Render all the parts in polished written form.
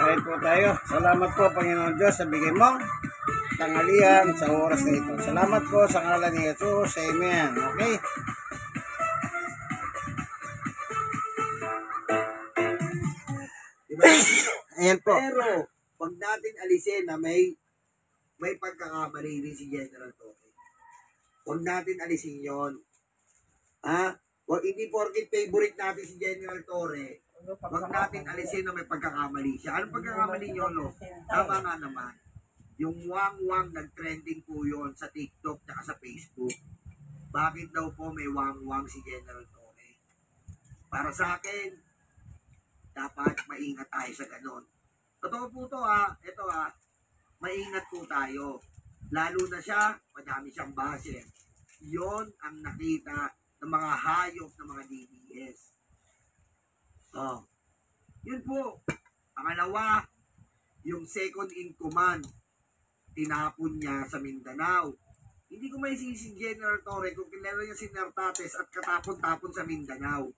Kain po tayo. Salamat po, Panginoon Diyos, sa bigay mong tanghalian sa oras na ito. Salamat po sa ngalan ni Jesus. Amen. Okay? Diba? Ayan po. Pero, pag natin alisin na may pagkakamali rin si General Toque. Huwag natin alisin yon. Ha? Huwag, hindi porket favorite natin si General Torre, huwag natin alisin na may pagkakamali siya. Anong pagkakamali nyo, no? Tama nga naman. Yung wang-wang nag-trending po yon sa TikTok at sa Facebook. Bakit daw po may wang-wang si General Torre? Para sa akin, dapat maingat tayo sa ganon. Totoo po to ito maingat po tayo. Lalo na siya, madami siyang base. Yon ang nakita ng mga hayop ng mga DDS. Oh. Yun po. Pangalawa, yung second in command, tinapon niya sa Mindanao. Hindi ko may si General Torre kung kilala niya si Nartates at katapon-tapon sa Mindanao.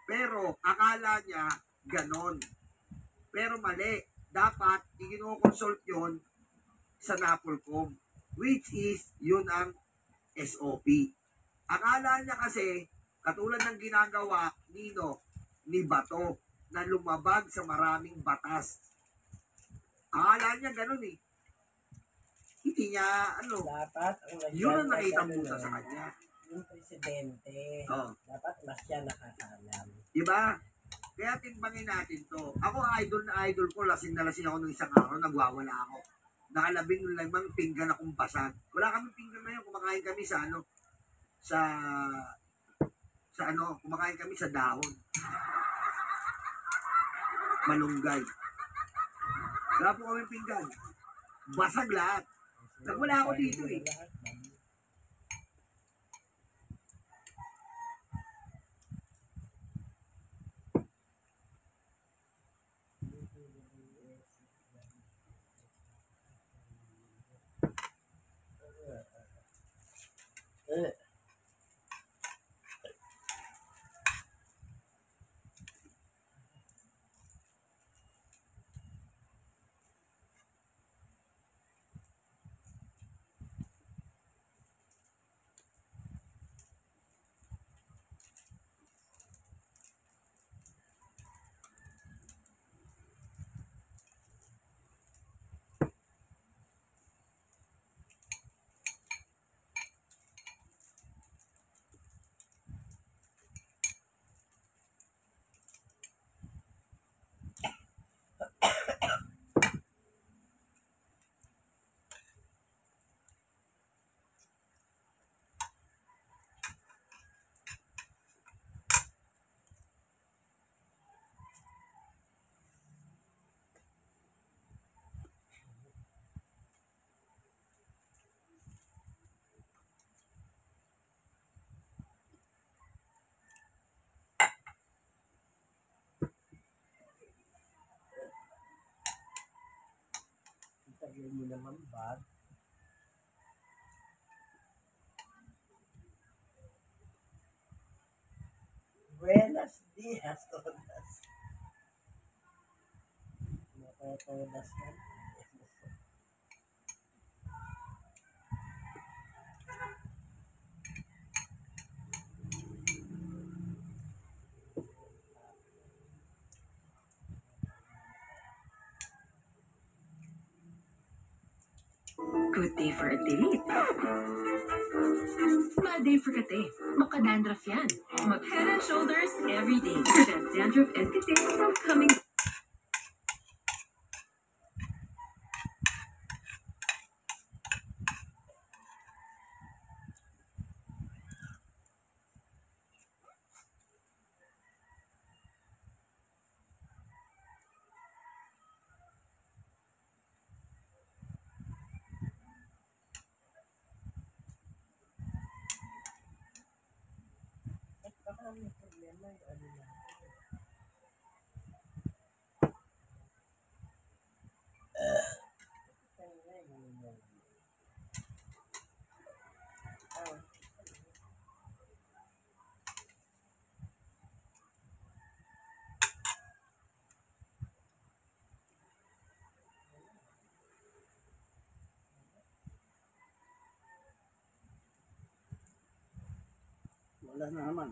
Pero akala niya ganon. Pero mali. Dapat i-consult yun sa NAPOLCOM, which is yun ang SOP. Akala niya kasi, katulad ng ginagawa ni Bato, na lumabag sa maraming batas. Akala niya ganun eh. Hindi niya, dapat yun ang nakita puta sa kanya. Yung presidente, dapat mas siya nakakalam. Diba? Kaya timbangin natin to. Ako idol na idol ko, lasing na lasing ako ng isang araw, nagwawala ako. Nakalabing lamang pinggan akong basag. Wala kami pinggan na yun, kumakain kami sa kumakain kami sa dahon. Malunggay. Wala po kami pinggan. Basag lahat. Nagwala ako dito eh. Sabihin mo naman bag. Buenos dias, todas. Todas yan. Good day for a date. Bad day for kate. Makadandruff yan. Mag-head and shoulders every day. Prevent dandruff and kate from coming. Baka may problema yung ano na. Wala na naman.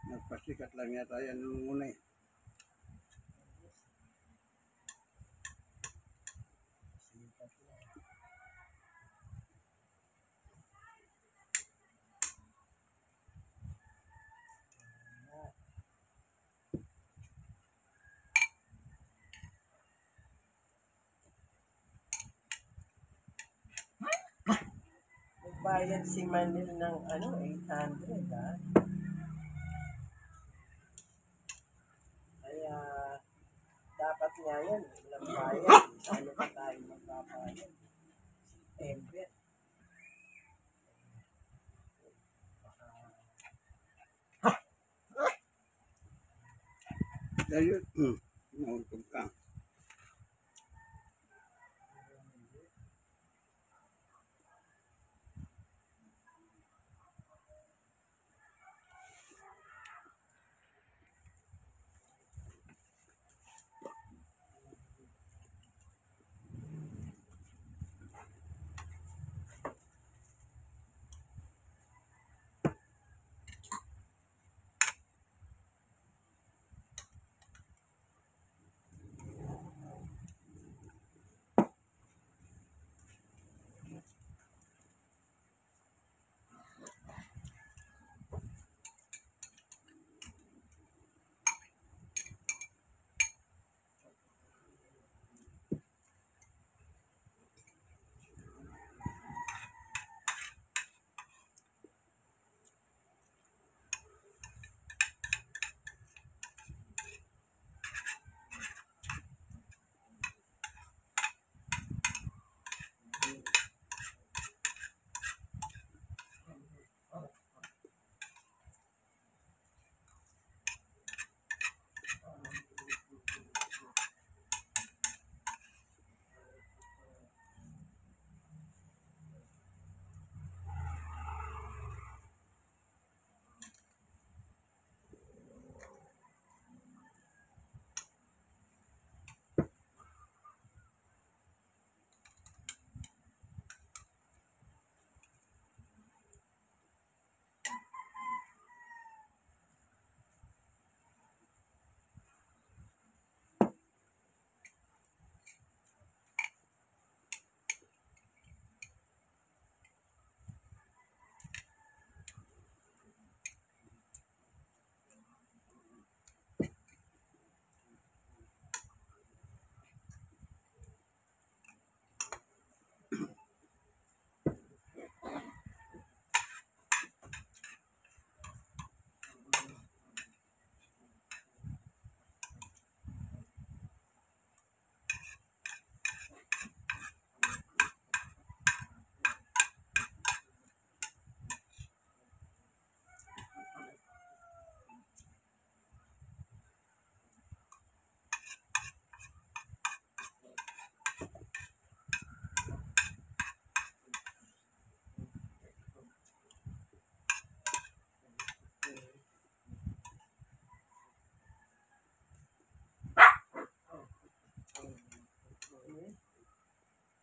Nagpasikat lang yata yan nung una eh. Sikat na. Nagbayad si Manil ng 800 ha. Kaya dapat nga yan, ilang bayad. Sana pa tayo magbabayad. September. Dahil nauntog ka.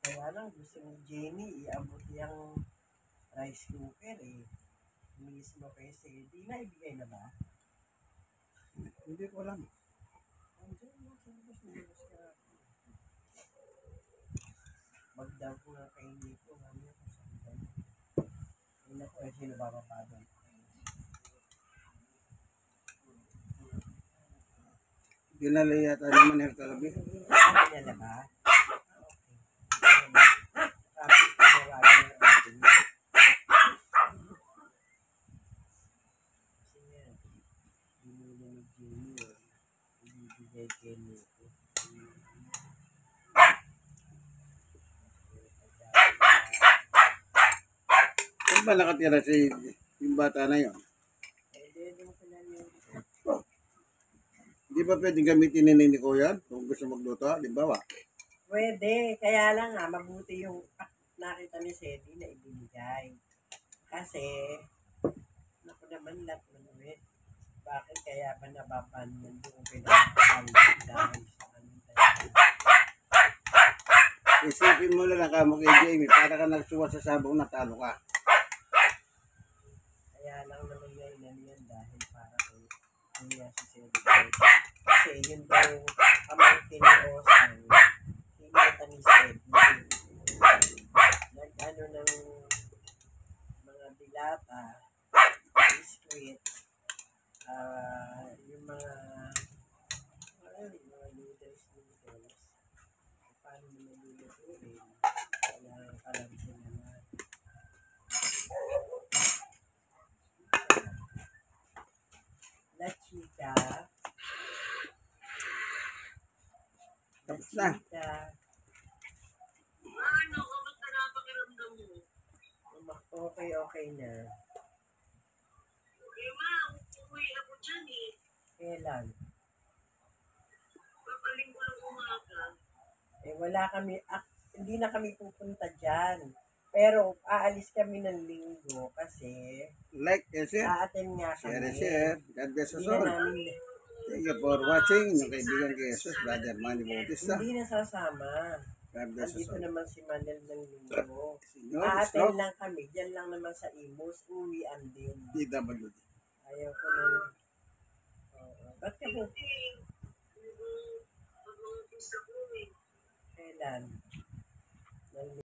Kaya lang gusto ni Jenny iabot yung rice cooker eh. Mismo kay Sedi. Naibigay na ba? Hindi ko alam. Andiyan mo sa labas na labas ka. Magdang ko nga kay Nico. Mamaya ko sa iban. Hindi na ko eh sino ba mapadon. Dinala yata naman yung talabi. Kanya na ba? Sabi ko nawagan ng ating na. Kasi nga, binili ni Jenny eh. Ibibigay kay Nico. Saan ba nakatira si yung bata na yun? Di ba pwedeng gamitin ni Nico yan? Kung gusto magluto, di ba ba? Pwede, kaya lang nga, mabuti yung nakita ni Sedi na ibinigay. Kasi, naku naman lahat manuit. Bakit kaya ba nababan yan doon pinapakal dahil sa kanila? Isipin mo na lang kamo kay Jamie, para ka nagsuwa sa sabong natalo ka. Kaya lang naman yan dahil para kay niya si Sedi. Kasi yun daw pamangkin ni Osang, hinata ni Sedi. Nag-ano ng mga dilata, biskuit, yung mga noodles. Paano mo nalulutuin? Kailangan ka lang sila na La Chica. Tapos na. Chica. Ano, kamusta na ang pakiramdam mo? Okay na. Eh, ma, uuwi ako dyan eh. Kailan? Papaling ko ng umaga. Wala kami, hindi na kami pupunta dyan. Pero aalis kami ng linggo kasi Like and share. a-attend nga Share kami. and share. God bless us Hindi na all. namin, Thank you for watching. Yung kaibigan kay Jesus, Brother Manny Bautista. hindi nasasama. God bless us Andito all. naman si Manel ng linggo. Senyor, A-attend stop. lang kami. Diyan lang naman sa Imus. Uwian din. DWD. Ayaw ko na. Oo. Ba't ka po? Mag-umpisa ko eh. Kailan?